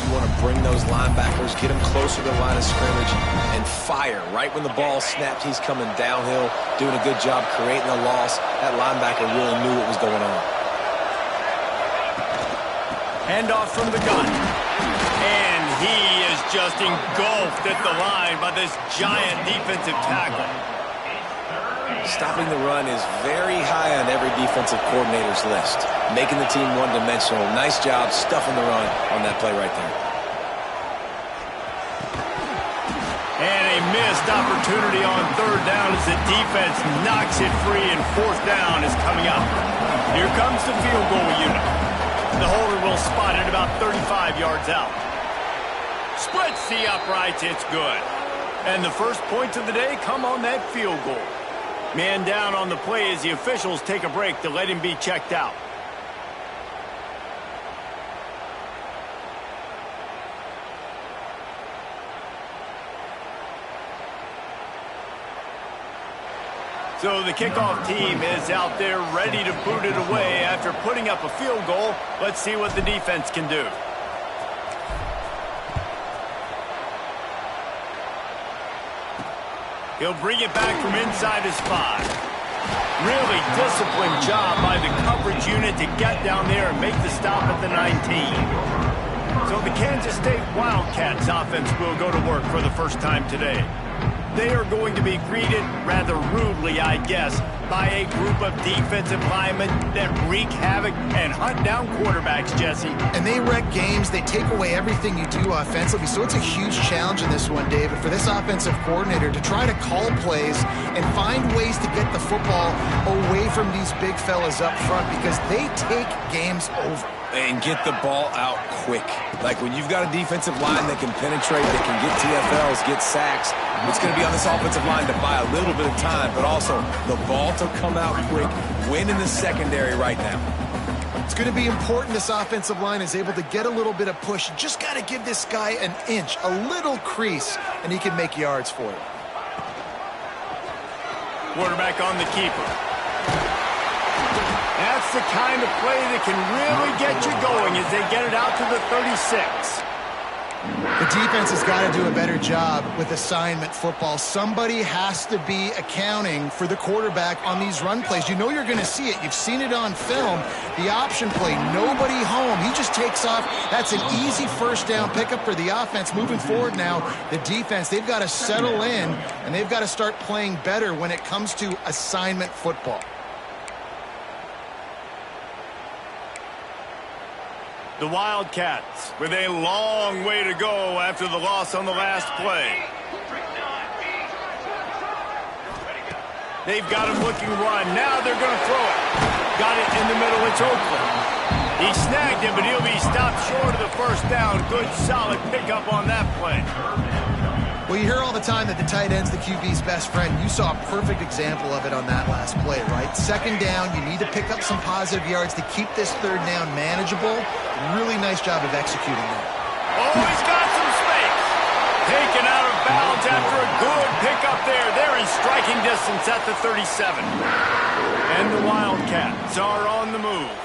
you want to bring those linebackers, get them closer to the line of scrimmage, and fire. Right when the ball snapped, he's coming downhill, doing a good job creating a loss. That linebacker really knew what was going on. Handoff from the gun. And he is just engulfed at the line by this giant defensive tackle. Stopping the run is very high on every defensive coordinator's list. Making the team one-dimensional. Nice job stuffing the run on that play right there. And a missed opportunity on third down as the defense knocks it free, and fourth down is coming up. Here comes the field goal unit. The holder will spot it about 35 yards out. Splits the uprights. It's good. And the first points of the day come on that field goal. Man down on the play as the officials take a break to let him be checked out. So the kickoff team is out there ready to boot it away after putting up a field goal. Let's see what the defense can do. He'll bring it back from inside his 5. Really disciplined job by the coverage unit to get down there and make the stop at the 19. So the Kansas State Wildcats offense will go to work for the first time today. They are going to be greeted rather rudely, I guess, by a group of defensive linemen that wreak havoc and hunt down quarterbacks, Jesse. And they wreck games. They take away everything you do offensively. So it's a huge challenge in this one, David, for this offensive coordinator to try to call plays and find ways to get the football away from these big fellas up front, because they take games over. And get the ball out quick. Like when you've got a defensive line that can penetrate, that can get TFLs, get sacks, it's going to be on this offensive line to buy a little bit of time, but also the ball to come out quick, win in the secondary right now. It's going to be important this offensive line is able to get a little bit of push. You just got to give this guy an inch, a little crease, and he can make yards for you. Quarterback on the keeper. That's the kind of play that can really get you going as they get it out to the 36. The defense has got to do a better job with assignment football. Somebody has to be accounting for the quarterback on these run plays. You know you're going to see it. You've seen it on film. The option play, nobody home. He just takes off. That's an easy first down pickup for the offense. Moving forward now, the defense, they've got to settle in, and they've got to start playing better when it comes to assignment football. The Wildcats with a long way to go after the loss on the last play. They've got him looking run. Now they're going to throw it. Got it in the middle. It's Oakland. He snagged it, but he'll be stopped short of the first down. Good, solid pickup on that play. Well, you hear all the time that the tight end's the QB's best friend. You saw a perfect example of it on that last play, right? Second down, you need to pick up some positive yards to keep this third down manageable. Really nice job of executing that. Oh, he's got some space. Taken out of bounds after a good pickup there. They're in striking distance at the 37. And the Wildcats are on the move.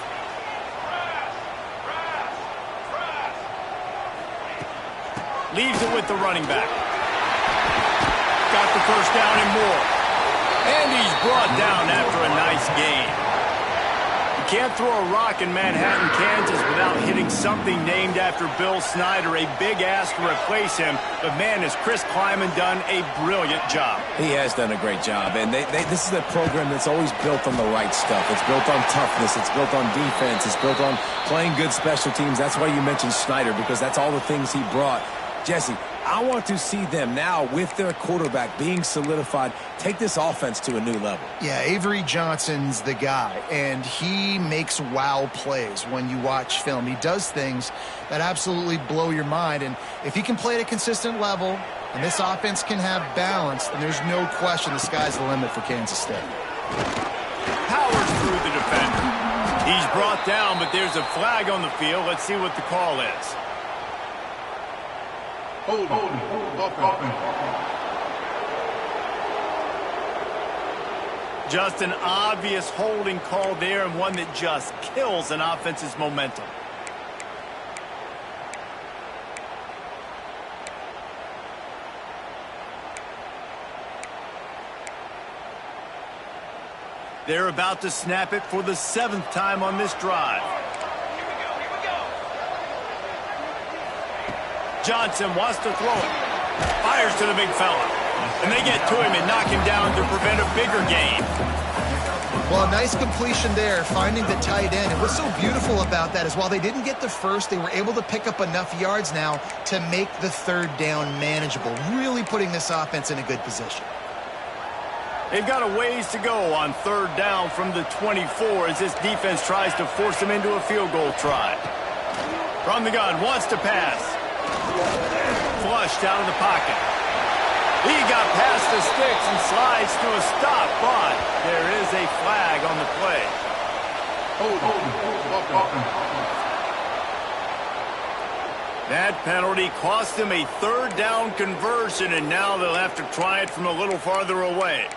Leaves it with the running back. Got the first down and more. And he's brought down after a nice gain. You can't throw a rock in Manhattan, Kansas without hitting something named after Bill Snyder. A big ask to replace him. But, man, has Chris Kleiman done a brilliant job. He has done a great job. And this is a program that's always built on the right stuff. It's built on toughness. It's built on defense. It's built on playing good special teams. That's why you mentioned Snyder, because that's all the things he brought. Jesse, I want to see them now with their quarterback being solidified, take this offense to a new level. Yeah, Avery Johnson's the guy, and he makes wow plays when you watch film. He does things that absolutely blow your mind, and if he can play at a consistent level and this offense can have balance, then there's no question the sky's the limit for Kansas State. Powers through the defender. He's brought down, but there's a flag on the field. Let's see what the call is. Just an obvious holding call there, and one that just kills an offense's momentum. They're about to snap it for the 7th time on this drive. Johnson wants to throw it. Fires to the big fella. And they get to him and knock him down to prevent a bigger gain. Well, a nice completion there, finding the tight end. And what's so beautiful about that is while they didn't get the first, they were able to pick up enough yards now to make the 3rd down manageable, really putting this offense in a good position. They've got a ways to go on 3rd down from the 24 as this defense tries to force them into a field goal try. From the gun, wants to pass. Flushed out of the pocket. He got past the sticks and slides to a stop, but there is a flag on the play. That penalty cost them a 3rd down conversion, and now they'll have to try it from a little farther away.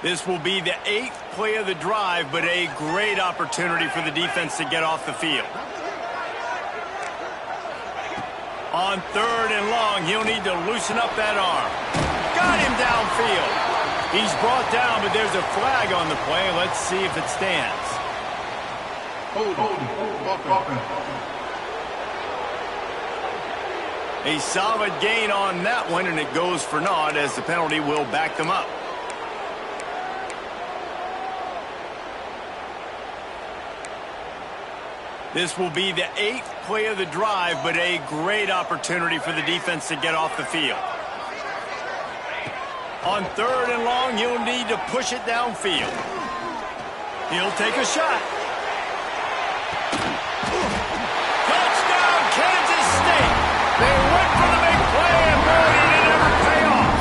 This will be the 8th play of the drive, but a great opportunity for the defense to get off the field. On 3rd and long, he'll need to loosen up that arm. Got him downfield. He's brought down, but there's a flag on the play. Let's see if it stands. A solid gain on that one, and it goes for naught as the penalty will back them up. This will be the 8th play of the drive, but a great opportunity for the defense to get off the field. On 3rd and long, he'll need to push it downfield. He'll take a shot. Touchdown, Kansas State! They went for the big play, and boy, did it ever pay off.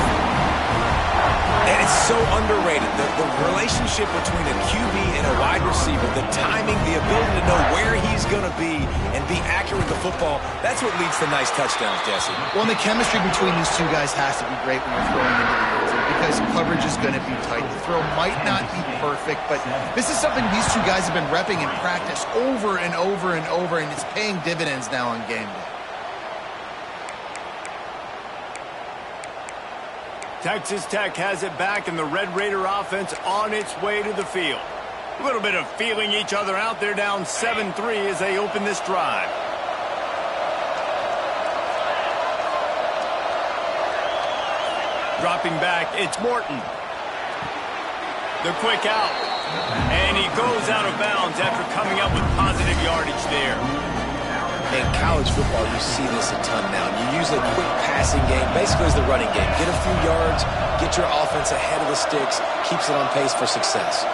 And it's so underrated. The relationship between a QB and a wide receiver, the timing, the ability to know where he's going to be and be accurate with the football, that's what leads to nice touchdowns, Jesse. Well, and the chemistry between these two guys has to be great when you're throwing into the end zone because coverage is going to be tight. The throw might not be perfect, but this is something these two guys have been repping in practice over and over and over, and it's paying dividends now on game day. Texas Tech has it back, and the Red Raider offense on its way to the field. A little bit of feeling each other out. They're down 7-3 as they open this drive. Dropping back, it's Morton. The quick out. And he goes out of bounds after coming up with positive yardage there. In college football, you see this a ton now. You use a quick passing game, basically as the running game. Get a few yards, get your offense ahead of the sticks, keeps it on pace for success.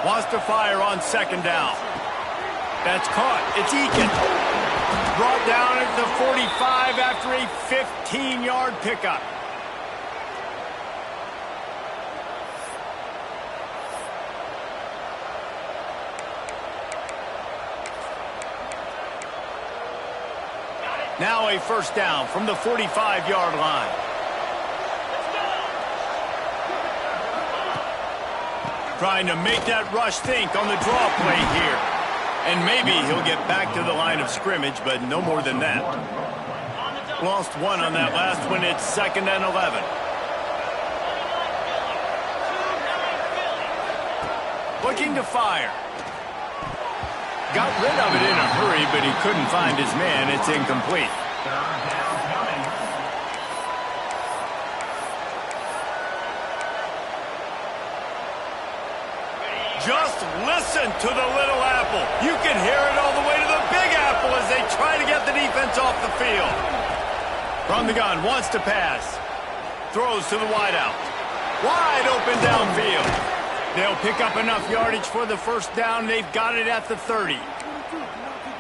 Wants to fire on 2nd down. That's caught. It's Eakin. Brought down at the 45 after a 15-yard pickup. Now a 1st down from the 45-yard line. Trying to make that rush think on the draw play here. And maybe he'll get back to the line of scrimmage, but no more than that. Lost one on that last one. It's 2nd and 11. Looking to fire. Got rid of it in a hurry, but he couldn't find his man. It's incomplete. Just listen to the little apple. You can hear it all the way to the big apple as they try to get the defense off the field. From the gun, wants to pass. Throws to the wideout. Wide open downfield. They'll pick up enough yardage for the 1st down. They've got it at the 30.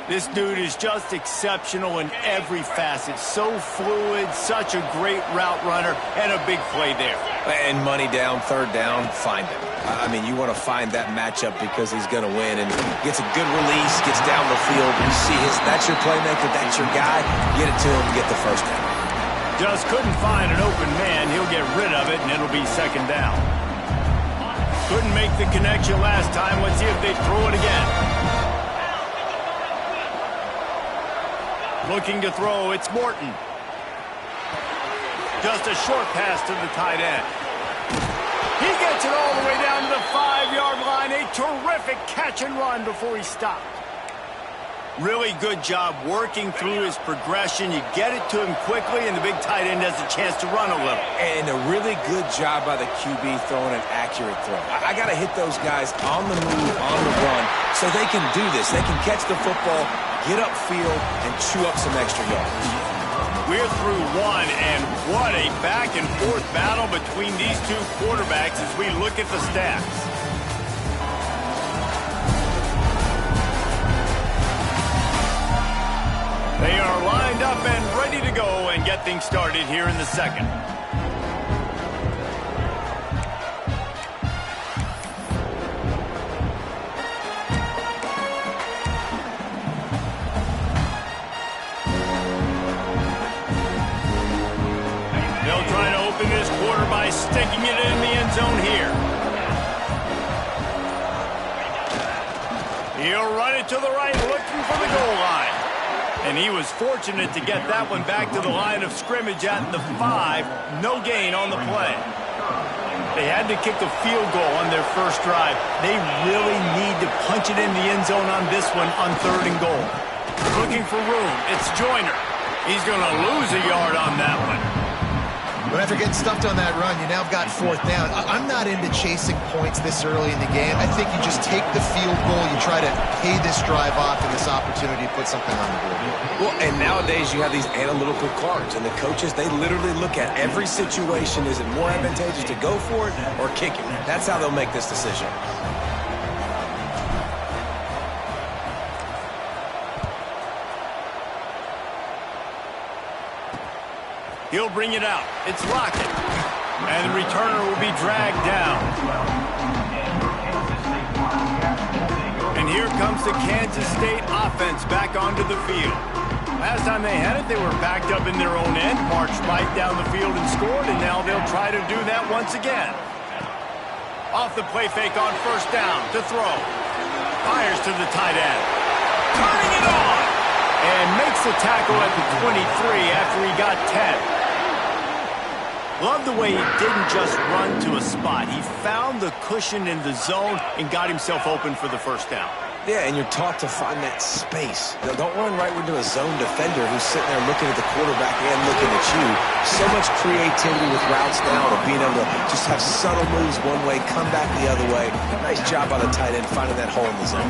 This dude is just exceptional in every facet. So fluid, such a great route runner, and a big play there. And money down, 3rd down, find him. I mean, you want to find that matchup because he's going to win, and gets a good release, gets down the field. You see that's your playmaker, that's your guy. Get it to him, get the 1st down. Just couldn't find an open man. He'll get rid of it, and it'll be 2nd down. Couldn't make the connection last time. Let's see if they throw it again. Looking to throw, it's Morton. Just a short pass to the tight end. He gets it all the way down to the 5-yard line. A terrific catch and run before he stopped. Really good job working through his progression. You get it to him quickly, and the big tight end has a chance to run a little. And a really good job by the QB throwing an accurate throw. I got to hit those guys on the move, on the run, so they can do this. They can catch the football, get upfield, and chew up some extra yards. We're through one, and what a back-and-forth battle between these two quarterbacks as we look at the stats. They are lined up and ready to go and get things started here in the second. They'll try to open this quarter by sticking it in the end zone here. He'll run it to the right, looking for the goal line. And he was fortunate to get that one back to the line of scrimmage at the 5. No gain on the play. They had to kick a field goal on their first drive. They really need to punch it in the end zone on this one on 3rd and goal. Looking for room. It's Joyner. He's going to lose a yard on that one. But after getting stuffed on that run, you now have got 4th down. I'm not into chasing points this early in the game. I think you just take the field goal. You try to pay this drive off and this opportunity to put something on the board. Well, and nowadays you have these analytical cards, and the coaches, they literally look at every situation. Is it more advantageous to go for it or kick it? That's how they'll make this decision. He'll bring it out. It's Lockett. And the returner will be dragged down. And here comes the Kansas State offense back onto the field. Last time they had it, they were backed up in their own end, marched right down the field and scored, and now they'll try to do that once again. Off the play fake on 1st down to throw. Fires to the tight end. Turning it on! And makes the tackle at the 23 after he got 10. Love the way he didn't just run to a spot. He found the cushion in the zone and got himself open for the 1st down. Yeah, and you're taught to find that space. Don't run right into a zone defender who's sitting there looking at the quarterback and looking at you. So much creativity with routes now to being able to just have subtle moves one way, come back the other way. Nice job by the tight end finding that hole in the zone.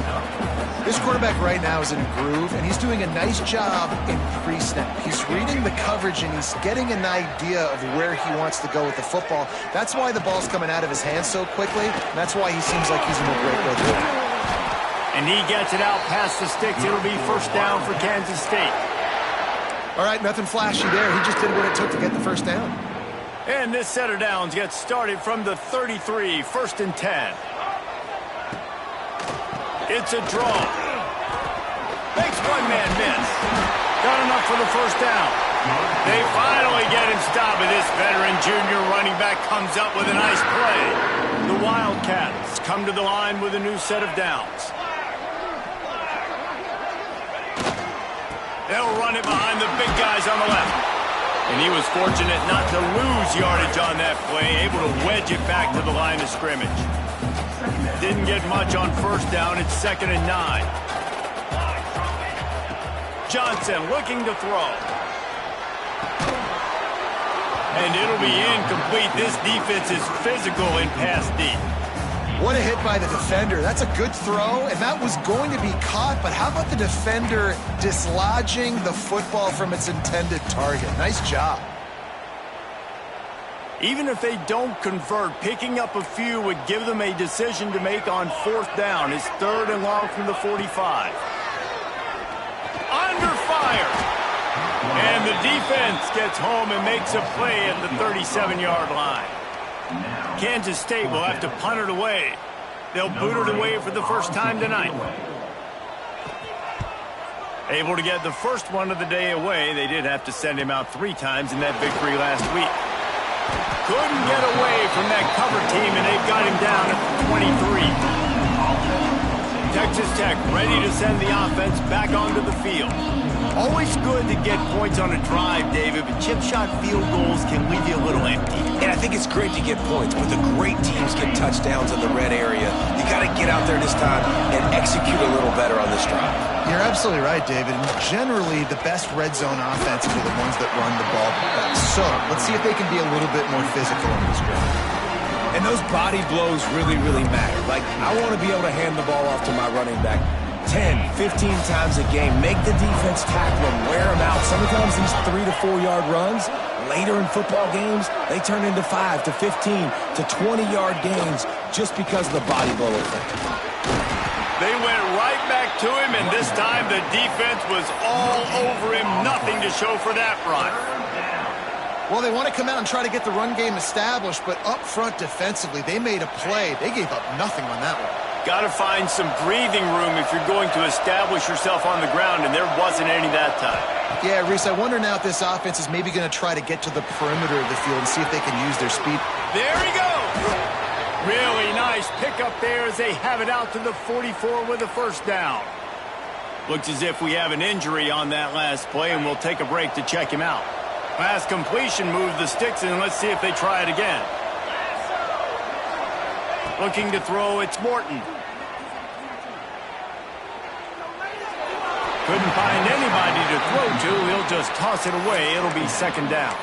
This quarterback right now is in a groove, and he's doing a nice job in pre-snap. He's reading the coverage, and he's getting an idea of where he wants to go with the football. That's why the ball's coming out of his hands so quickly, and that's why he seems like he's in a great rhythm. And he gets it out past the sticks. It'll be 1st down for Kansas State. All right, nothing flashy there. He just did what it took to get the 1st down. And this set of downs gets started from the 33, 1st and 10. It's a draw. Makes one man miss. Got enough for the 1st down. They finally get him stopped, and this veteran junior running back comes up with a nice play. The Wildcats come to the line with a new set of downs. They'll run it behind the big guys on the left. And he was fortunate not to lose yardage on that play, able to wedge it back to the line of scrimmage. Didn't get much on 1st down. It's 2nd and 9. Johnson looking to throw. And it'll be incomplete. This defense is physical in pass deep. What a hit by the defender. That's a good throw, and that was going to be caught, but how about the defender dislodging the football from its intended target? Nice job. Even if they don't convert, picking up a few would give them a decision to make on 4th down. It's 3rd and long from the 45. Under fire. And the defense gets home and makes a play at the 37-yard line. Kansas State will have to punt it away. They'll boot it away for the 1st time tonight. Able to get the first one of the day away. They did have to send him out 3 times in that victory last week. Couldn't get away from that cover team, and they've got him down at 23. Texas Tech ready to send the offense back onto the field. Always good to get points on a drive, David, but chip shot field goals can leave you a little empty. And I think it's great to get points, but the great teams get touchdowns in the red area. You got to get out there this time and execute a little better on this drive. You're absolutely right, David. And generally, the best red zone offenses are the ones that run the ball the best. So let's see if they can be a little bit more physical on this ground. And those body blows really, really matter. Like, I want to be able to hand the ball off to my running back 10, 15 times a game. Make the defense tackle them, wear them out. Sometimes these 3 to 4 yard runs, later in football games, they turn into 5 to 15 to 20-yard gains just because of the body blow effect. They went right back to him, and this time the defense was all over him. Nothing to show for that run. Well, they want to come out and try to get the run game established, but up front defensively, they made a play. They gave up nothing on that one. Got to find some breathing room if you're going to establish yourself on the ground, and there wasn't any that time. Yeah, Reese, I wonder now if this offense is maybe going to try to get to the perimeter of the field and see if they can use their speed. There he goes! Really nice pickup there as they have it out to the 44 with a first down. Looks as if we have an injury on that last play, and we'll take a break to check him out. Last completion moved the sticks, and let's see if they try it again. Looking to throw, it's Morton. Couldn't find anybody to throw to. He'll just toss it away. It'll be second down.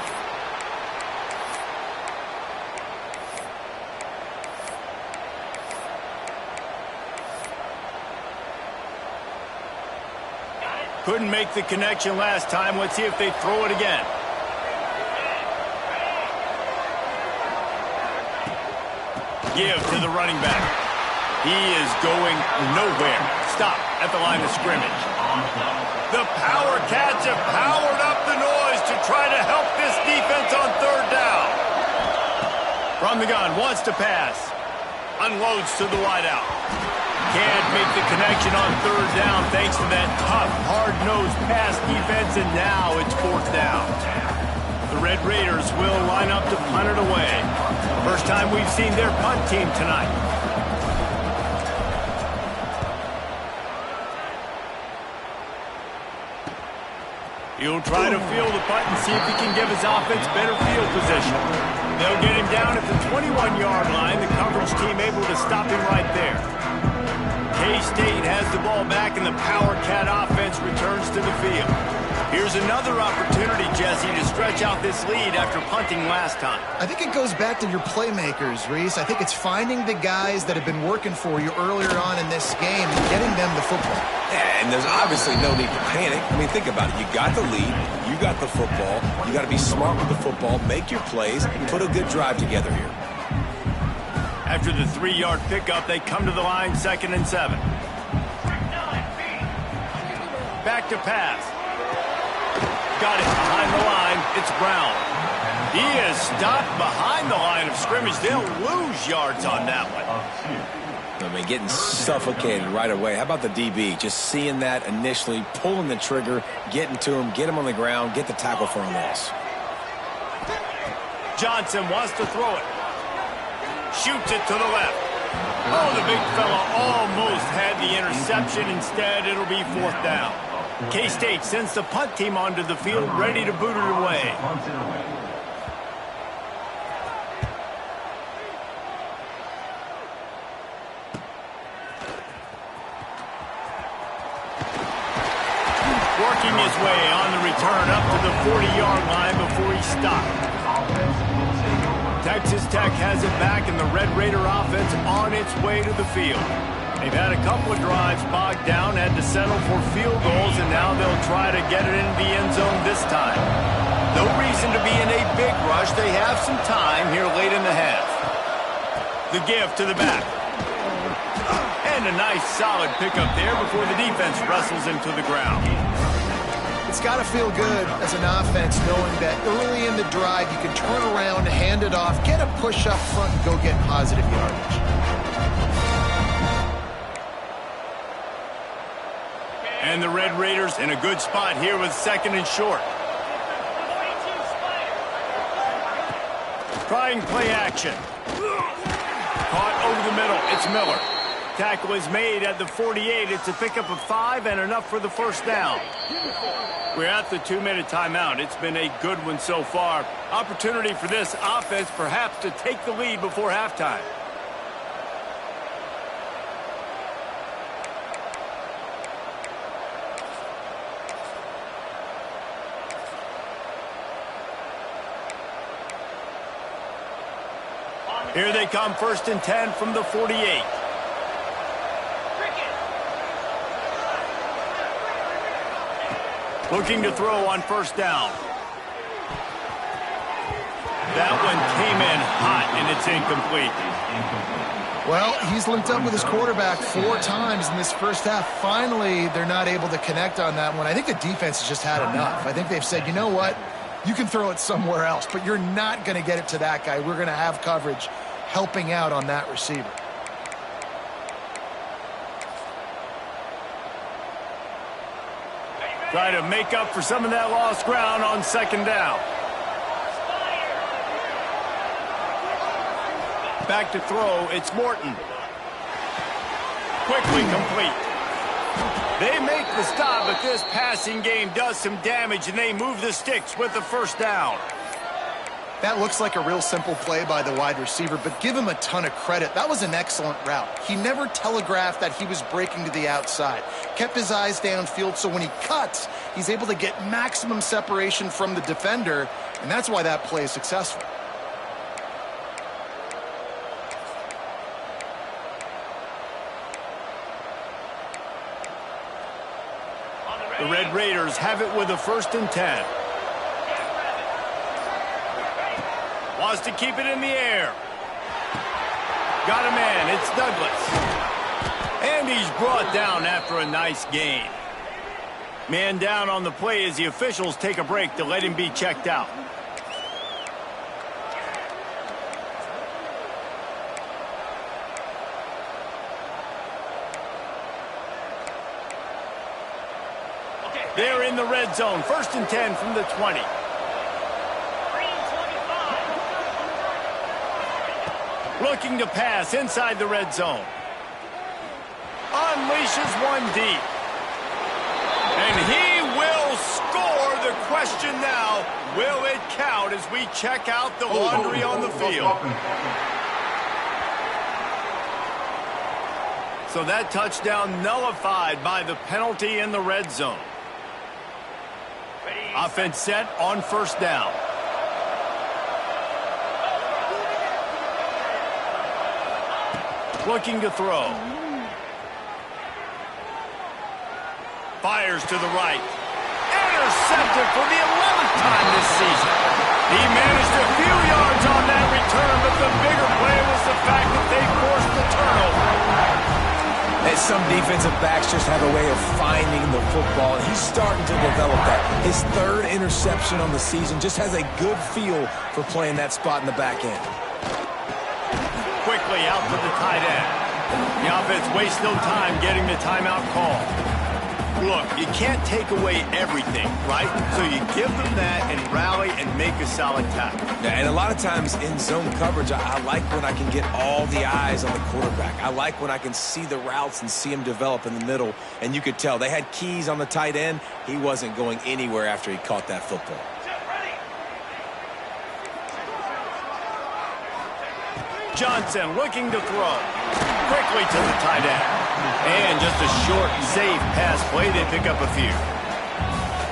Couldn't make the connection last time. Let's see if they throw it again. Give to the running back. He is going nowhere. Stop at the line of scrimmage. The Power Cats have powered up the noise to try to help this defense on third down. From the gun, wants to pass. Unloads to the wideout. Can't make the connection on third down thanks to that tough, hard-nosed pass defense, and now it's fourth down. The Red Raiders will line up to punt it away. First time we've seen their punt team tonight. He'll try to field the punt and see if he can give his offense better field position. They'll get him down at the 21-yard line. The coverage team able to stop him right there. K-State has the ball back, and the Power Cat offense returns to the field. Here's another opportunity, Jesse, to stretch out this lead after punting last time. I think it goes back to your playmakers, Reese. I think it's finding the guys that have been working for you earlier on in this game and getting them the football. Yeah, and there's obviously no need to panic. I mean, think about it. You got the lead. You got the football. You got to be smart with the football. Make your plays. Put a good drive together here. After the 3-yard pickup, they come to the line, 2nd and 7. Back to pass. Got it behind the line. It's Brown. He is stopped behind the line of scrimmage. They'll lose yards on that one. I mean, getting suffocated right away. How about the DB? Just seeing that initially, pulling the trigger, getting to him, get him on the ground, get the tackle for a loss. Johnson wants to throw it. Shoots it to the left. Oh, the big fella almost had the interception. Instead, it'll be fourth down. K-State sends the punt team onto the field, ready to boot it away. Working his way on the return up to the 40-yard line before he stopped. Texas Tech has it back, and the Red Raider offense on its way to the field. They've had a couple of drives bogged down, had to settle for field goals, and now they'll try to get it into the end zone this time. No reason to be in a big rush. They have some time here late in the half. The give to the back. And a nice solid pickup there before the defense wrestles him to the ground. It's got to feel good as an offense knowing that early in the drive you can turn around, hand it off, get a push up front, and go get positive yardage. And the Red Raiders in a good spot here with 2nd and short. Trying play action. Caught over the middle. It's Miller. Tackle is made at the 48. It's a pickup of 5 and enough for the first down. We're at the 2-minute timeout. It's been a good one so far. Opportunity for this offense perhaps to take the lead before halftime. Here they come, 1st and 10 from the 48. Looking to throw on 1st down. That one came in hot, and it's incomplete. Well, he's linked up with his quarterback 4 times in this first half. Finally, they're not able to connect on that one. I think the defense has just had enough. I think they've said, you know what? You can throw it somewhere else, but you're not going to get it to that guy. We're going to have coverage helping out on that receiver. Try to make up for some of that lost ground on 2nd down. Back to throw, it's Morton. Quickly complete. They make the stop, but this passing game does some damage, and they move the sticks with the 1st down. That looks like a real simple play by the wide receiver, but give him a ton of credit. That was an excellent route. He never telegraphed that he was breaking to the outside. Kept his eyes downfield, so when he cuts, he's able to get maximum separation from the defender, and that's why that play is successful. The Red Raiders have it with a 1st and 10. Wants to keep it in the air. Got a man. It's Douglas. And he's brought down after a nice gain. Man down on the play as the officials take a break to let him be checked out. They're in the red zone. 1st and 10 from the 20. Looking to pass inside the red zone. Unleashes one deep. And he will score. The question now, will it count as we check out the laundry on the field? So that touchdown nullified by the penalty in the red zone. Offense set on 1st down. Looking to throw. Fires to the right. Intercepted for the 11th time this season. He managed a few yards on that return, but the bigger play was the fact that they forced the turnover. And some defensive backs just have a way of finding the football, and he's starting to develop that. His 3rd interception on the season, just has a good feel for playing that spot in the back end. Quickly out to the tight end. The offense wastes no time getting the timeout call. Look, you can't take away everything, right? So you give them that and rally and make a solid tackle. Yeah, and a lot of times in zone coverage, I like when I can get all the eyes on the quarterback. I like when I can see the routes and see him develop in the middle. And you could tell they had keys on the tight end. He wasn't going anywhere after he caught that football. Johnson looking to throw. Quickly to the tight end. And just a short, safe pass play. They pick up a few.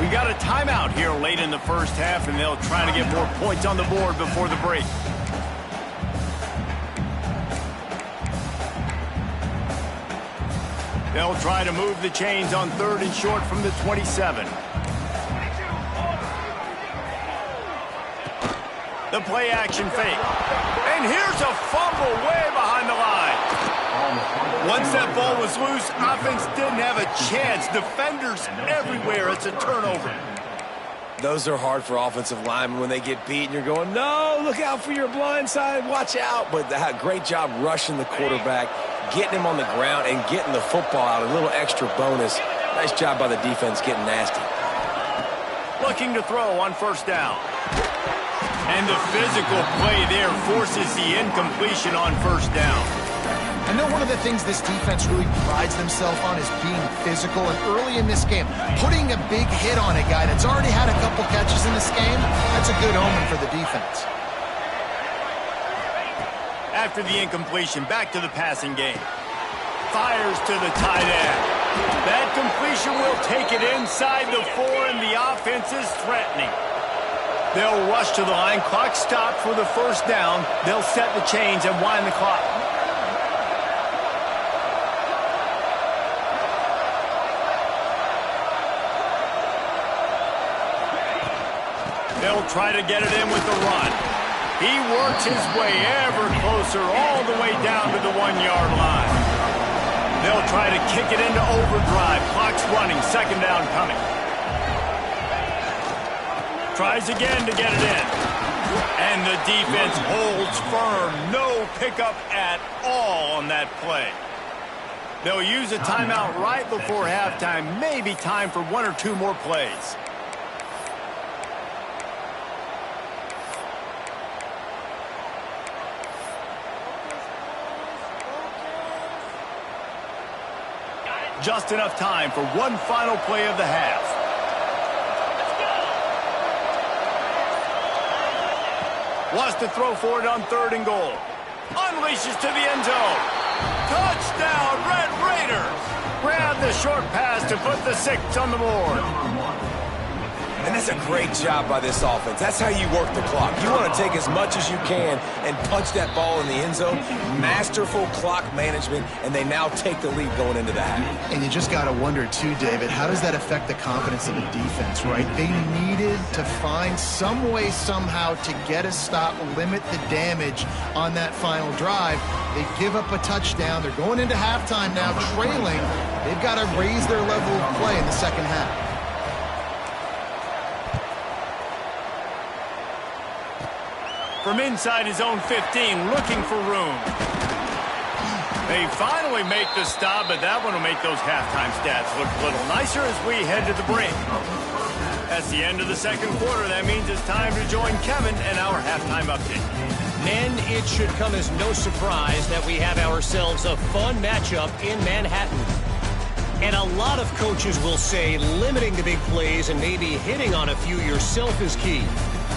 We got a timeout here late in the first half, and they'll try to get more points on the board before the break. They'll try to move the chains on 3rd and short from the 27. The play action fake. And here's a fumble way behind the line. Once that ball was loose, offense didn't have a chance. Defenders everywhere. It's a turnover. Those are hard for offensive linemen when they get beat and you're going, no, look out for your blind side, watch out. But great job rushing the quarterback, getting him on the ground, and getting the football out. A little extra bonus. Nice job by the defense getting nasty. Looking to throw on 1st down. And the physical play there forces the incompletion on first down. I know one of the things this defense really prides themselves on is being physical, and early in this game, putting a big hit on a guy that's already had a couple catches in this game, that's a good omen for the defense. After the incompletion, back to the passing game. Fires to the tight end. That completion will take it inside the 4, and the offense is threatening. They'll rush to the line. Clock stopped for the first down. They'll set the chains and wind the clock. They'll try to get it in with the run. He works his way ever closer all the way down to the 1-yard line. They'll try to kick it into overdrive. Clock's running. Second down coming. Tries again to get it in. And the defense holds firm. No pickup at all on that play. They'll use a timeout right before halftime. Maybe time for 1 or 2 more plays. Just enough time for one final play of the half. Wants to throw for it on 3rd and goal. Unleashes to the end zone. Touchdown, Red Raiders! Grab the short pass to put the 6 on the board. And that's a great job by this offense. That's how you work the clock. You want to take as much as you can and punch that ball in the end zone. Masterful clock management, and they now take the lead going into the half. And you just got to wonder, too, David, how does that affect the confidence of the defense, right? They needed to find some way, somehow, to get a stop, limit the damage on that final drive. They give up a touchdown. They're going into halftime now, trailing. They've got to raise their level of play in the second half. From inside his own 15, looking for room. They finally make the stop, but that one will make those halftime stats look a little nicer as we head to the break. That's the end of the second quarter. That means it's time to join Kevin and our halftime update. Men, it should come as no surprise that we have ourselves a fun matchup in Manhattan. And a lot of coaches will say limiting the big plays and maybe hitting on a few yourself is key.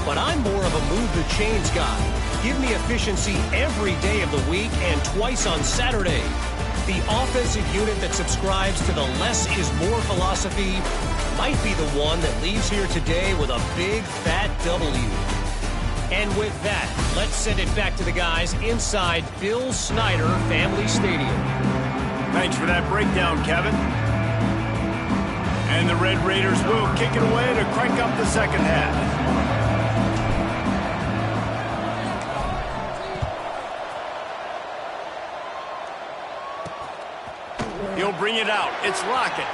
But I'm more of a move the chains guy. Give me efficiency every day of the week and twice on Saturday. The offensive unit that subscribes to the less is more philosophy might be the one that leaves here today with a big fat W. And with that, let's send it back to the guys inside Bill Snyder Family Stadium. Thanks for that breakdown, Kevin. And the Red Raiders will kick it away to crank up the second half. He'll bring it out. It's Lockett.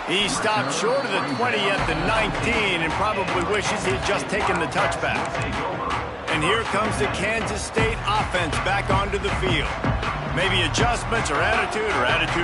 He stopped short of the 20 at the 19 and probably wishes he had just taken the touchback. And here comes the Kansas State offense back onto the field. Maybe adjustments or attitude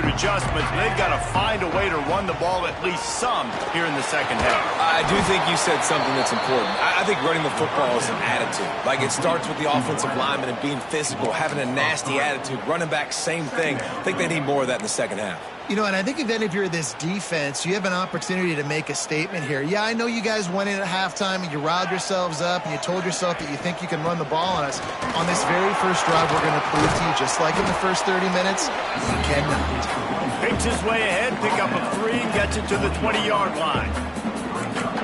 adjustments. They've got to find a way to run the ball at least some here in the second half. I do think you said something that's important. I think running the football is an attitude. Like, it starts with the offensive lineman and being physical, having a nasty attitude. Running back, same thing. I think they need more of that in the second half. You know, and I think then if you're this defense, you have an opportunity to make a statement here. Yeah, I know you guys went in at halftime and you riled yourselves up and you told yourself that you think you can run the ball on us. On this very first drive, we're going to prove to you, just like in the first 30 minutes, you cannot. Picks his way ahead, pick up a 3, and gets it to the 20-yard line.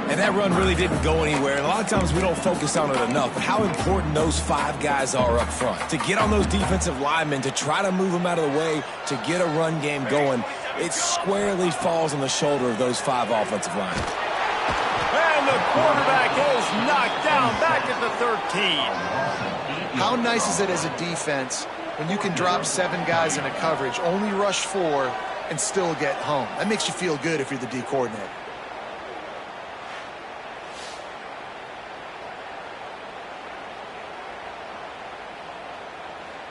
And that run really didn't go anywhere. And a lot of times we don't focus on it enough. But how important those 5 guys are up front. To get on those defensive linemen, to try to move them out of the way, to get a run game going, it squarely falls on the shoulder of those 5 offensive linemen. And the quarterback is knocked down back at the 13. How nice is it as a defense when you can drop 7 guys in a coverage, only rush 4, and still get home? That makes you feel good if you're the D coordinator.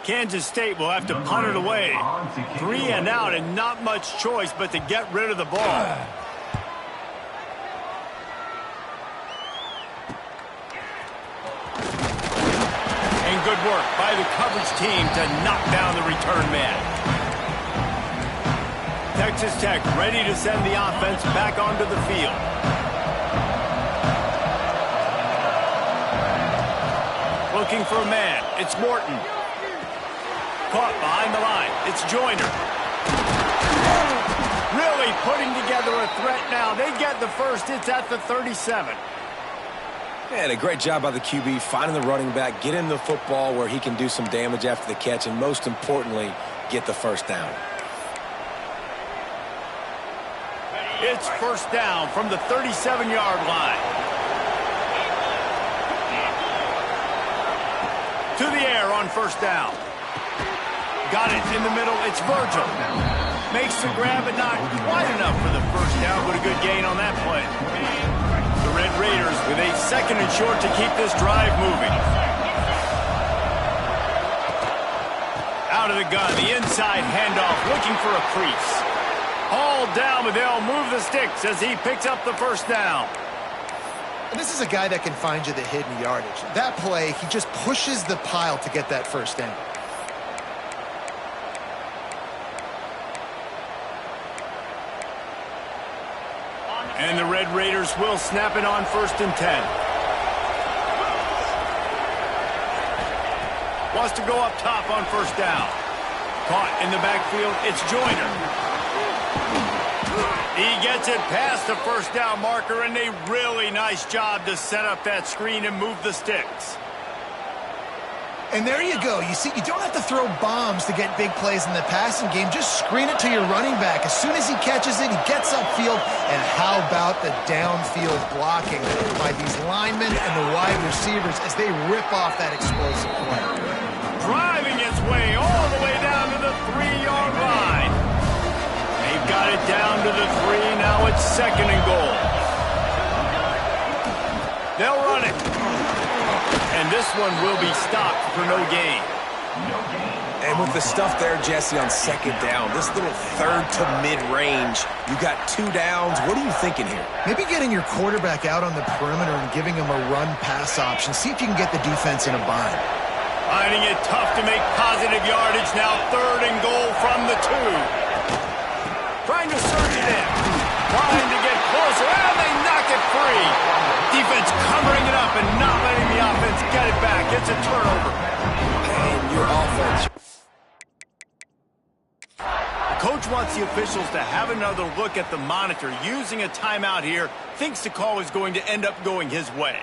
Kansas State will have to punt it away. 3 and out, and not much choice but to get rid of the ball. Good work by the coverage team to knock down the return man. Texas Tech ready to send the offense back onto the field. Looking for a man. It's Morton. Caught behind the line. It's Joyner. Really putting together a threat now. They get the first. It's at the 37. And a great job by the QB finding the running back, getting the football where he can do some damage after the catch, and most importantly, get the first down. It's first down from the 37-yard line. To the air on first down. Got it in the middle. It's Virgil. Makes the grab, but not quite enough for the first down, but a good gain on that play. The Red Raiders with a second and short to keep this drive moving. Out of the gun, the inside handoff, looking for a crease. Hauled down, but they'll move the sticks as he picks up the first down. And this is a guy that can find you the hidden yardage. That play, he just pushes the pile to get that first down. And the Red Raiders will snap it on first and 10. Wants to go up top on first down. Caught in the backfield, it's Joyner. He gets it past the first down marker, and a really nice job to set up that screen and move the sticks. And there you go. You see, you don't have to throw bombs to get big plays in the passing game. Just screen it to your running back. As soon as he catches it, he gets upfield. And how about the downfield blocking by these linemen and the wide receivers as they rip off that explosive play. Driving its way all the way down to the 3-yard line. They've got it down to the 3. Now it's second and goal. They'll run it. And this one will be stopped for no gain. And with the stuff there, Jesse, on second down, this little third to mid-range, you got 2 downs. What are you thinking here? Maybe getting your quarterback out on the perimeter and giving him a run-pass option. See if you can get the defense in a bind. Finding it tough to make positive yardage. Now third and goal from the 2. Trying to surge it in. Trying to get closer, and they knock it free. Defense covering it up and not letting the offense get it back. It's a turnover. And your offense. The coach wants the officials to have another look at the monitor. Using a timeout here, thinks the call is going to end up going his way.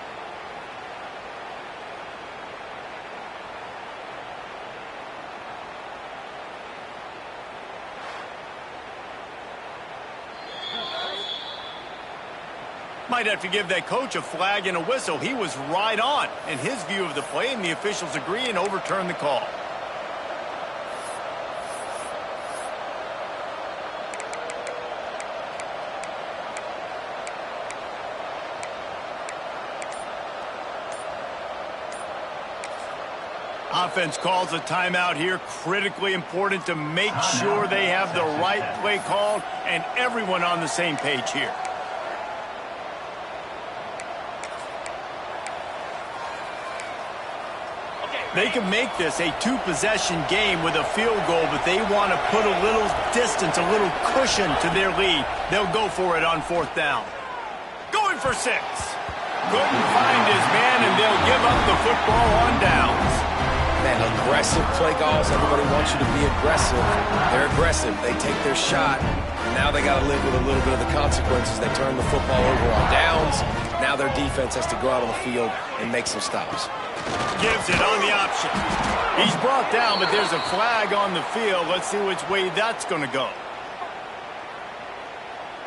Might have to give that coach a flag and a whistle. He was right on in his view of the play, and the officials agree and overturn the call. Offense calls a timeout here. Critically important to make sure they have the right play called and everyone on the same page here. They can make this a 2-possession game with a field goal, but they want to put a little distance, a little cushion to their lead. They'll go for it on fourth down. Going for 6. Couldn't find his man, and they'll give up the football on downs. Man, aggressive play calls. Everybody wants you to be aggressive. They're aggressive. They take their shot. Now they got to live with a little bit of the consequences. They turn the football over on downs. Now their defense has to go out on the field and make some stops. Gives it on the option. He's brought down, but there's a flag on the field. Let's see which way that's going to go.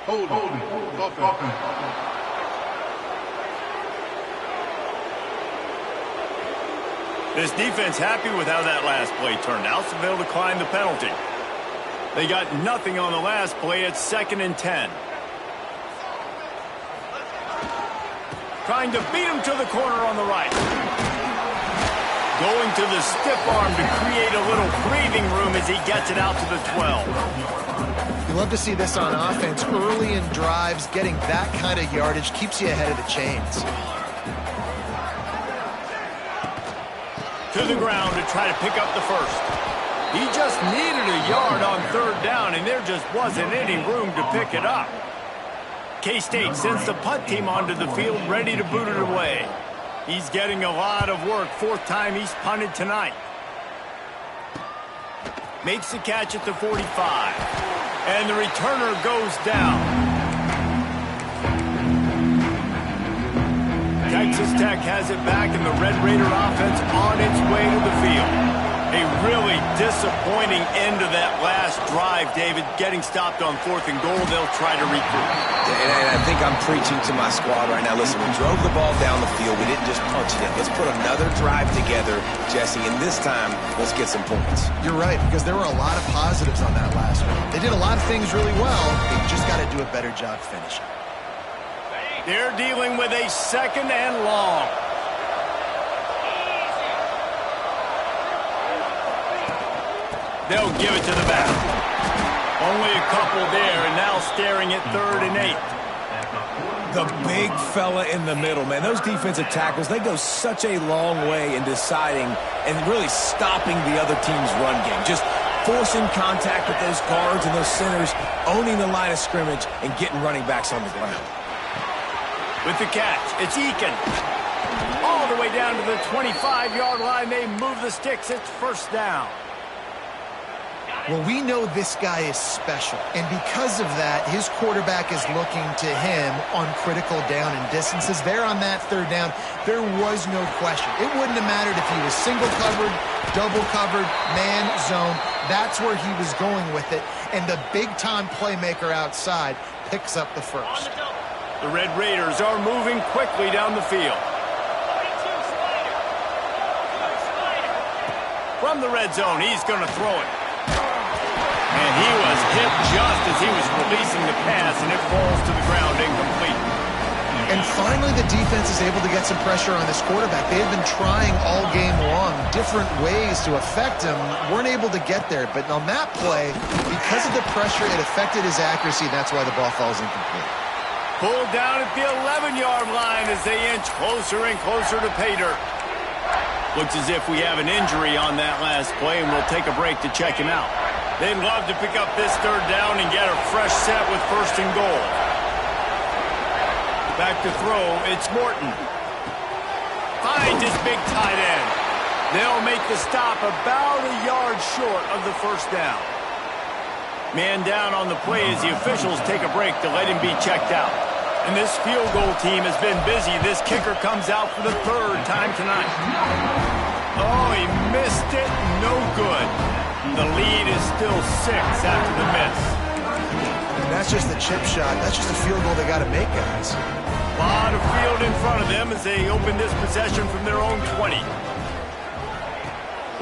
Hold. This defense happy with how that last play turned out, so they'll decline the penalty. They got nothing on the last play. It's second and 10. Trying to beat him to the corner on the right. Going to the stiff arm to create a little breathing room as he gets it out to the 12. You love to see this on offense. Early in drives, getting that kind of yardage keeps you ahead of the chains. To to the ground to try to pick up the first. He just needed a yard on third down, and there just wasn't any room to pick it up. K-State sends the punt team onto the field, ready to boot it away. He's getting a lot of work. Fourth time he's punted tonight. Makes the catch at the 45. And the returner goes down. Texas Tech has it back, and the Red Raider offense on its way to the field. A really disappointing end to that last drive, David. Getting stopped on 4th and goal, they'll try to regroup. And I think I'm preaching to my squad right now. Listen, we drove the ball down the field. We didn't just punch it in. Let's put another drive together, Jesse, and this time, let's get some points. You're right, because there were a lot of positives on that last one. They did a lot of things really well. They just got to do a better job finishing. They're dealing with a 2nd and long. They'll give it to the back. Only a couple there, and now staring at 3rd and 8. The big fella in the middle, man. Those defensive tackles, they go such a long way in deciding and really stopping the other team's run game. Just forcing contact with those guards and those centers, owning the line of scrimmage, and getting running backs on the ground. With the catch, it's Eakin. All the way down to the 25-yard line. They move the sticks. It's first down. Well, we know this guy is special, and because of that, his quarterback is looking to him on critical down and distances. There on that 3rd down, there was no question. It wouldn't have mattered if he was single covered, double covered, man, zone. That's where he was going with it, and the big-time playmaker outside picks up the first. The Red Raiders are moving quickly down the field. From the red zone, he's going to throw it. And he was hit just as he was releasing the pass, and it falls to the ground incomplete. And finally, the defense is able to get some pressure on this quarterback. They had been trying all game long different ways to affect him, weren't able to get there. But on that play, because of the pressure, it affected his accuracy, and that's why the ball falls incomplete. Pulled down at the 11-yard line as they inch closer and closer to pay dirt. Looks as if we have an injury on that last play, and we'll take a break to check him out. They'd love to pick up this 3rd down and get a fresh set with 1st and goal. Back to throw, it's Morton. Finds his big tight end. They'll make the stop about a yard short of the first down. Man down on the play as the officials take a break to let him be checked out. And this field goal team has been busy. This kicker comes out for the 3rd time tonight. Oh, he missed it. No good. The lead is still 6 after the miss. And that's just the chip shot. That's just a field goal they got to make, guys. A lot of field in front of them as they open this possession from their own 20.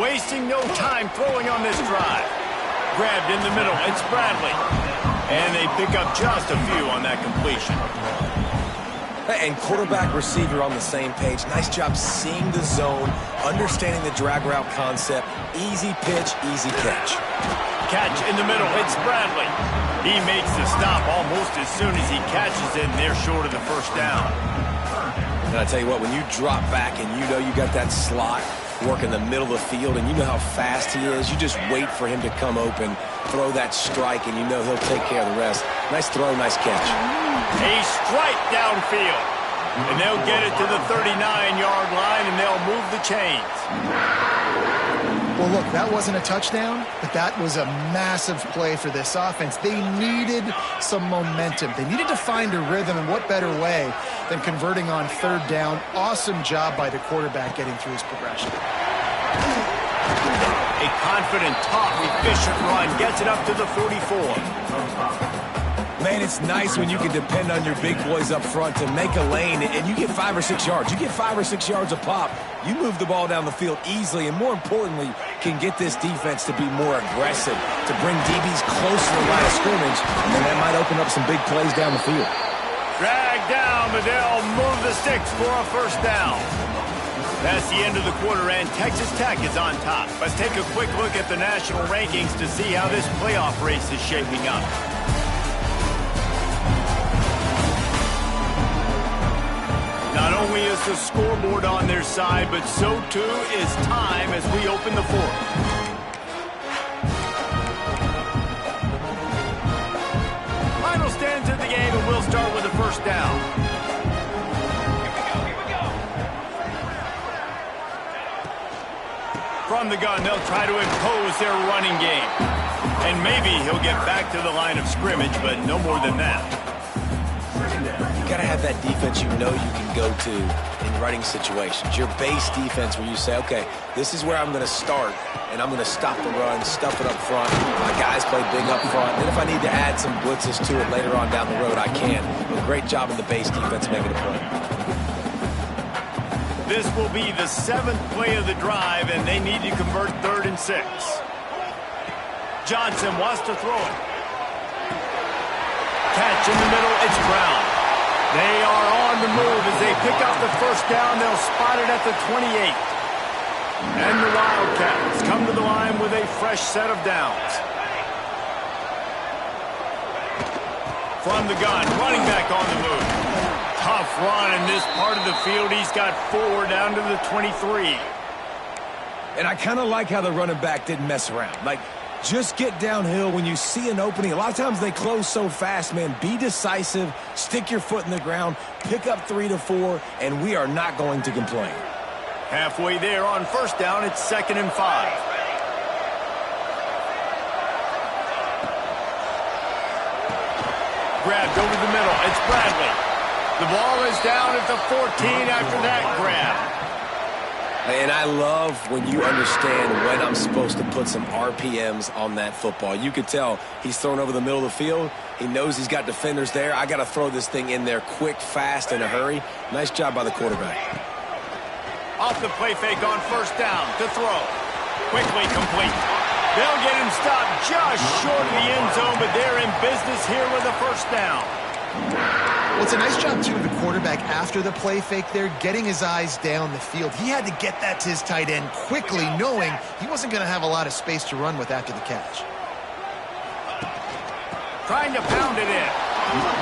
Wasting no time throwing on this drive. Grabbed in the middle. It's Bradley. And they pick up just a few on that completion. And quarterback receiver on the same page. Nice job seeing the zone, understanding the drag route concept. Easy pitch, easy catch. Catch in the middle. It's Bradley. He makes the stop almost as soon as he catches it, and they're short of the first down. And I tell you what, when you drop back and you know you got that slot work in the middle of the field and you know how fast he is, you just wait for him to come open, throw that strike, and you know he'll take care of the rest. Nice throw, nice catch. A strike downfield. And they'll get it to the 39-yard line, and they'll move the chains. Well, look, that wasn't a touchdown, but that was a massive play for this offense. They needed some momentum. They needed to find a rhythm, and what better way than converting on 3rd down. Awesome job by the quarterback getting through his progression. A confident, tough, efficient run gets it up to the 44. Man, it's nice when you can depend on your big boys up front to make a lane, and you get 5 or 6 yards. You get 5 or 6 yards a pop. You move the ball down the field easily, and more importantly, can get this defense to be more aggressive, to bring DBs close to the line of scrimmage, and that might open up some big plays down the field. Dragged down, but they'll move the sticks for a first down. That's the end of the quarter, and Texas Tech is on top. Let's take a quick look at the national rankings to see how this playoff race is shaping up. Not only is just the scoreboard on their side, but so too is time as we open the fourth. Final stands of the game, and we'll start with a first down. From the gun, they'll try to impose their running game. And maybe he'll get back to the line of scrimmage, but no more than that. You got to have that defense you know you can go to in running situations. Your base defense where you say, okay, this is where I'm going to start, and I'm going to stop the run, stuff it up front. My guys play big up front. Then if I need to add some blitzes to it later on down the road, I can. But great job in the base defense making a play. This will be the 7th play of the drive, and they need to convert 3rd and 6. Johnson wants to throw it. Catch in the middle, it's Brown. They are on the move as they pick up the first down. They'll spot it at the 28. And the Wildcats come to the line with a fresh set of downs. From the gun, running back on the move. Tough run in this part of the field. He's got 4 down to the 23. And I kind of like how the running back didn't mess around. Like, just get downhill when you see an opening. A lot of times they close so fast, man. Be decisive, stick your foot in the ground, pick up 3 to 4, and we are not going to complain. Halfway there on first down, it's 2nd and 5. Grabbed over the middle, it's Bradley. The ball is down at the 14 after that grab. And I love when you understand when I'm supposed to put some RPMs on that football. You could tell he's thrown over the middle of the field. He knows he's got defenders there. I got to throw this thing in there quick, fast, in a hurry. Nice job by the quarterback. Off the play fake on first down to throw. Quickly complete. They'll get him stopped just short of the end zone, but they're in business here with a first down. Well, it's a nice job, too, of the quarterback after the play fake there, getting his eyes down the field. He had to get that to his tight end quickly, knowing he wasn't going to have a lot of space to run with after the catch. Trying to pound it in.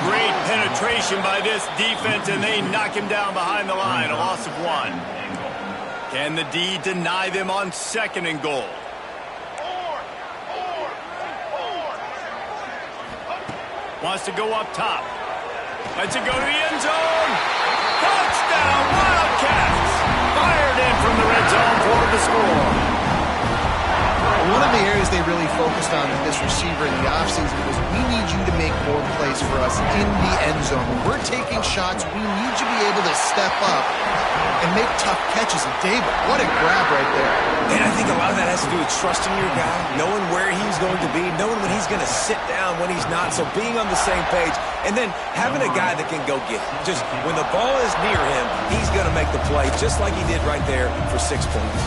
Great penetration by this defense, and they knock him down behind the line, a loss of 1. Can the D deny them on 2nd and goal? Wants to go up top. Lets it go to the end zone. Touchdown, Wildcats! Fired in from the red zone for the score. One of the areas they really focused on with this receiver in the offseason was we need you to make more plays for us in the end zone. When we're taking shots, we need you to be able to step up and make tough catches. And David, what a grab right there. And I think a lot of that has to do with trusting your guy, knowing where he's going to be, knowing when he's going to sit down, when he's not. So being on the same page, and then having a guy that can go get it. Just when the ball is near him, he's going to make the play, just like he did right there for 6 points.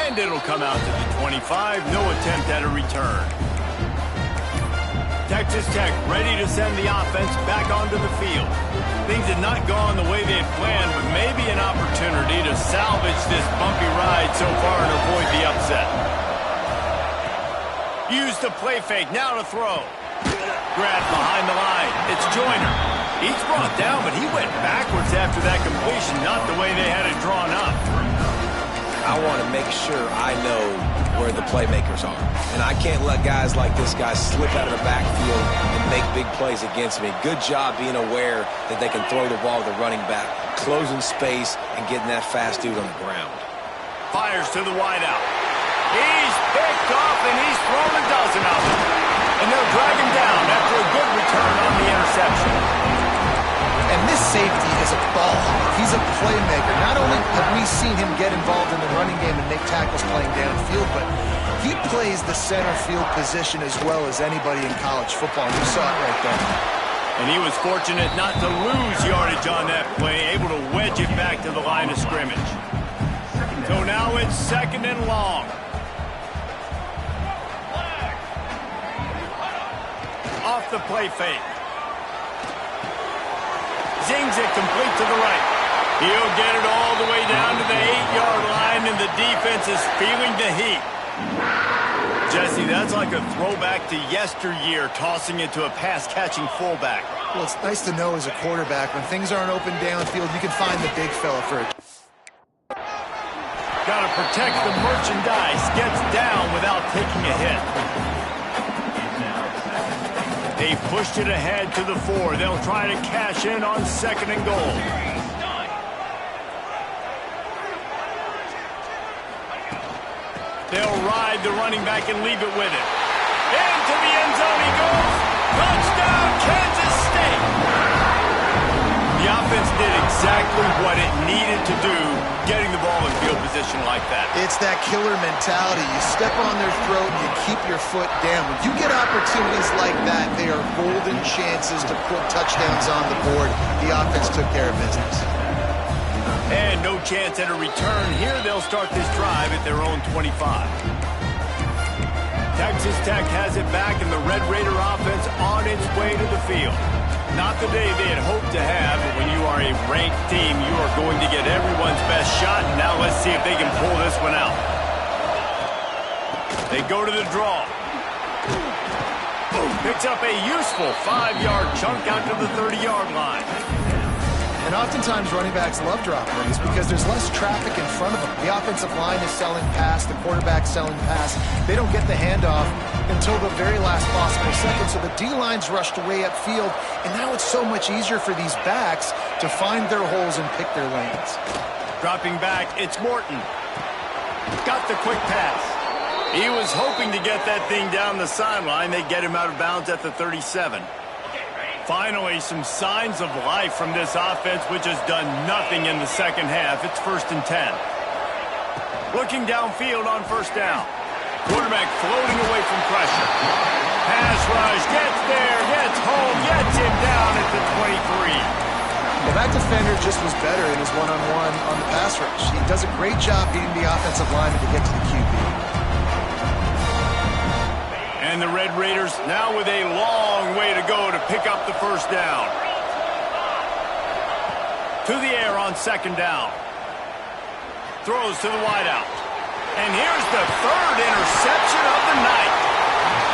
And it'll come out to the 25. No attempt at a return. Texas Tech ready to send the offense back onto the field. Things had not gone the way they had planned, but maybe an opportunity to salvage this bumpy ride so far and avoid the upset. Use the play fake, now to throw. Grab behind the line. It's Joyner. He's brought down, but he went backwards after that completion, not the way they had it drawn up. I want to make sure I know where the playmakers are. And I can't let guys like this guy slip out of the backfield and make big plays against me. Good job being aware that they can throw the ball to the running back, closing space and getting that fast dude on the ground. Fires to the wideout. He's picked off and he's thrown a dozen of them. And they'll drag him down after a good return on the interception. And this safety is a ball hawk. He's a playmaker. Not only have we seen him get involved in the running game and make tackles playing downfield, but he plays the center field position as well as anybody in college football. And you saw it right there. And he was fortunate not to lose yardage on that play, able to wedge it back to the line of scrimmage. So now it's 2nd and long. Off the play fake. Zings it complete to the right. He'll get it all the way down to the 8-yard line, and the defense is feeling the heat. Jesse, that's like a throwback to yesteryear, tossing it to a pass-catching fullback. Well, it's nice to know as a quarterback, when things aren't open downfield, you can find the big fella for it. Got to protect the merchandise. Gets down without taking a hit. They pushed it ahead to the 4. They'll try to cash in on 2nd and goal. They'll ride the running back and leave it with it. Into the end zone he goes. Touchdown, Kansas State. The offense did exactly what it needed to do, getting the ball in field position like that. It's that killer mentality. You step on their throat and you keep your foot down. When you get opportunities like that, they are golden chances to put touchdowns on the board. The offense took care of business. And no chance at a return here. They'll start this drive at their own 25. Texas Tech has it back, and the Red Raider offense on its way to the field. Not the day they had hoped to have, but when you are a ranked team, you are going to get everyone's best shot. And now let's see if they can pull this one out. They go to the draw. Picks up a useful 5-yard chunk out to the 30-yard line. And oftentimes running backs love drop plays because there's less traffic in front of them. The offensive line is selling pass, the quarterback's selling pass. They don't get the handoff until the very last possible second, so the D-line's rushed away upfield, and now it's so much easier for these backs to find their holes and pick their lanes. Dropping back, it's Morton. Got the quick pass. He was hoping to get that thing down the sideline. They get him out of bounds at the 37. Finally, some signs of life from this offense, which has done nothing in the second half. It's 1st and 10. Looking downfield on 1st down. Quarterback floating away from pressure. Pass rush, gets there, gets home, gets him down at the 23. Well, that defender just was better in his one-on-one on the pass rush. He does a great job beating the offensive lineman to get to the QB. And the Red Raiders now with a long way to go to pick up the 1st down. To the air on 2nd down. Throws to the wideout. And here's the 3rd interception of the night.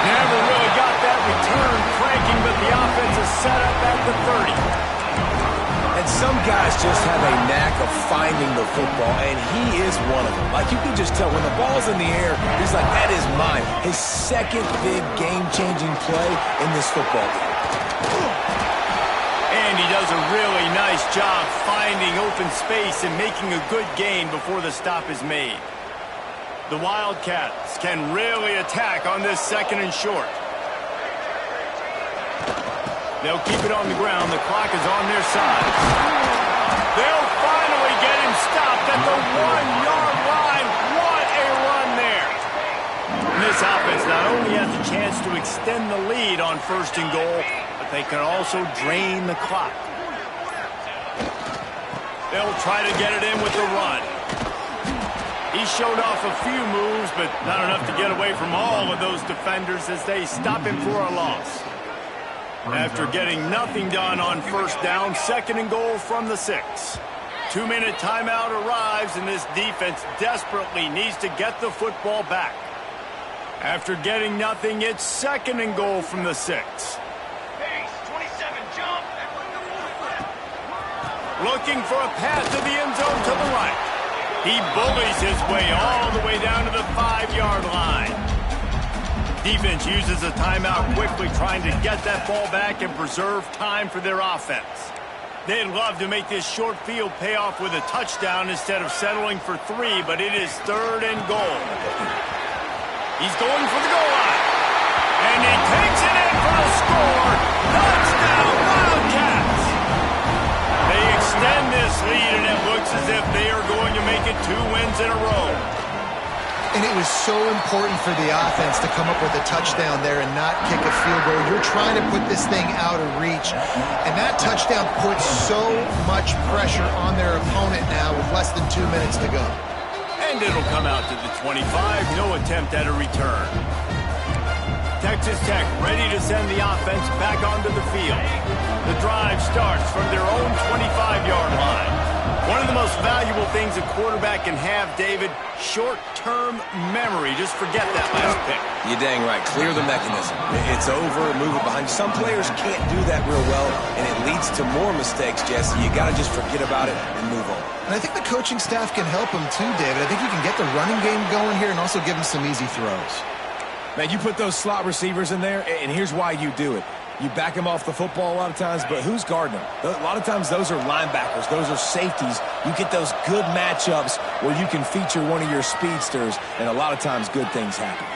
Never really got that return cranking, but the offense is set up at the 30. And some guys just have a knack of finding the football, and he is one of them. Like, you can just tell when the ball's in the air, he's like, that is mine. His second big game-changing play in this football game. And he does a really nice job finding open space and making a good gain before the stop is made. The Wildcats can really attack on this 2nd and short. They'll keep it on the ground. The clock is on their side. They'll finally get him stopped at the 1-yard line. What a run there. And this offense not only has a chance to extend the lead on 1st and goal, but they can also drain the clock. They'll try to get it in with the run. He showed off a few moves, but not enough to get away from all of those defenders as they stop him for a loss. After getting nothing done on 1st down, 2nd and goal from the 6. 2-minute timeout arrives, and this defense desperately needs to get the football back. After getting nothing, it's 2nd and goal from the 6. Looking for a pass to the end zone to the right. He bullies his way all the way down to the 5-yard line. Defense uses a timeout quickly, trying to get that ball back and preserve time for their offense. They'd love to make this short field pay off with a touchdown instead of settling for 3, but it is 3rd and goal. He's going for the goal line. And he takes it in for the score. Touchdown, Wildcats! They extend this lead, and it looks as if they are going to make it 2 wins in a row. And it was so important for the offense to come up with a touchdown there and not kick a field goal. You're trying to put this thing out of reach. And that touchdown puts so much pressure on their opponent now with less than 2 minutes to go. And it'll come out to the 25. No attempt at a return. Texas Tech ready to send the offense back onto the field. The drive starts from their own 25-yard line. One of the most valuable things a quarterback can have, David, short-term memory. Just forget that last pick. You're dang right. Clear the mechanism. It's over, move it behind you. Some players can't do that real well, and it leads to more mistakes, Jesse. You got to just forget about it and move on. And I think the coaching staff can help him too, David. I think you can get the running game going here and also give him some easy throws. Man, you put those slot receivers in there, and here's why you do it. You back them off the football a lot of times, but who's guarding them? A lot of times those are linebackers. Those are safeties. You get those good matchups where you can feature one of your speedsters, and a lot of times good things happen.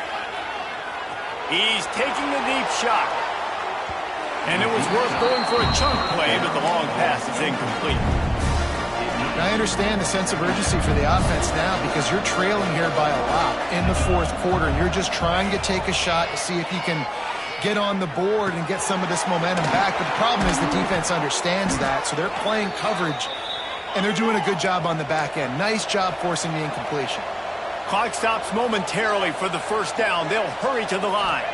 He's taking the deep shot. And it was worth going for a chunk play, but the long pass is incomplete. I understand the sense of urgency for the offense now because you're trailing here by a lot in the fourth quarter, and you're just trying to take a shot to see if you can get on the board and get some of this momentum back. But the problem is the defense understands that, so they're playing coverage, and they're doing a good job on the back end. Nice job forcing the incompletion. Clock stops momentarily for the first down. They'll hurry to the line.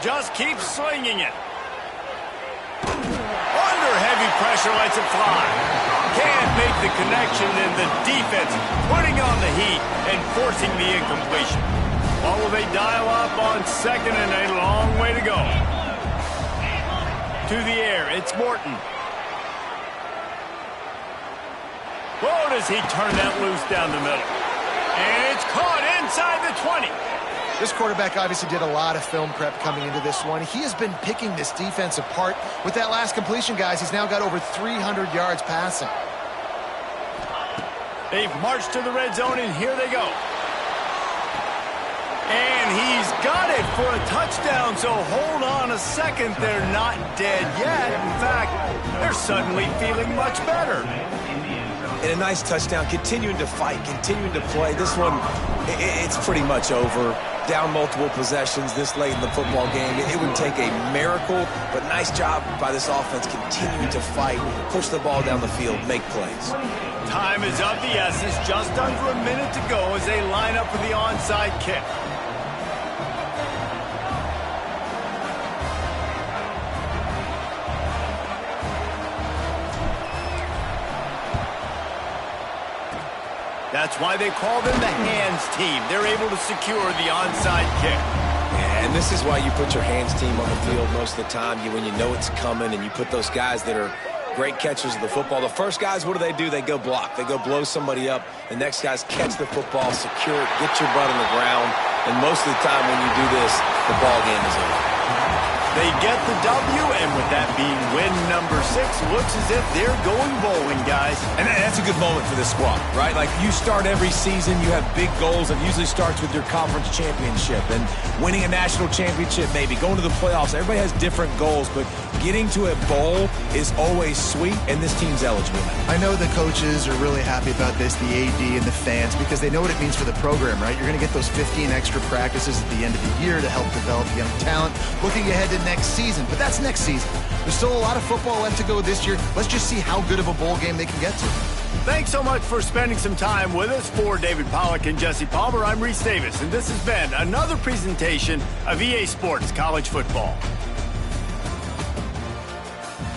Just keep slinging it. Under heavy pressure, lets it fly. Can't make the connection, and the defense putting on the heat and forcing the incompletion. Or will they dial up on second and a long way to go? To the air, it's Morton. Whoa, does he turn that loose down the middle? And it's caught inside the 20. This quarterback obviously did a lot of film prep coming into this one. He has been picking this defense apart. With that last completion, guys, he's now got over 300 yards passing. They've marched to the red zone, and here they go. And he's got it for a touchdown, so hold on a second. They're not dead yet. In fact, they're suddenly feeling much better. And a nice touchdown, continuing to fight, continuing to play. This one, it's pretty much over. Down multiple possessions this late in the football game. It would take a miracle, but nice job by this offense continuing to fight, push the ball down the field, make plays. Time is of the essence. Just under a minute to go as they line up for the onside kick. That's why they call them the hands team. They're able to secure the onside kick. And this is why you put your hands team on the field most of the time. When you know it's coming, and you put those guys that are great catchers of the football. The first guys, what do? They go block. They go blow somebody up. The next guys catch the football, secure it, get your butt on the ground. And most of the time when you do this, the ball game is over. They get the W, and with that being win number 6, looks as if they're going bowling, guys. And that's a good moment for this squad, right? Like, you start every season, you have big goals. It usually starts with your conference championship and winning a national championship, maybe going to the playoffs. Everybody has different goals, but getting to a bowl is always sweet, and this team's eligible now. I know the coaches are really happy about this, the AD and the fans, because they know what it means for the program, right? You're going to get those 15 extra practices at the end of the year to help develop young talent. Looking ahead to next season, but that's next season. There's still a lot of football left to go this year. Let's just see how good of a bowl game they can get to. Thanks so much for spending some time with us. For David Pollack and Jesse Palmer, I'm Reese Davis, and this has been another presentation of EA Sports College Football.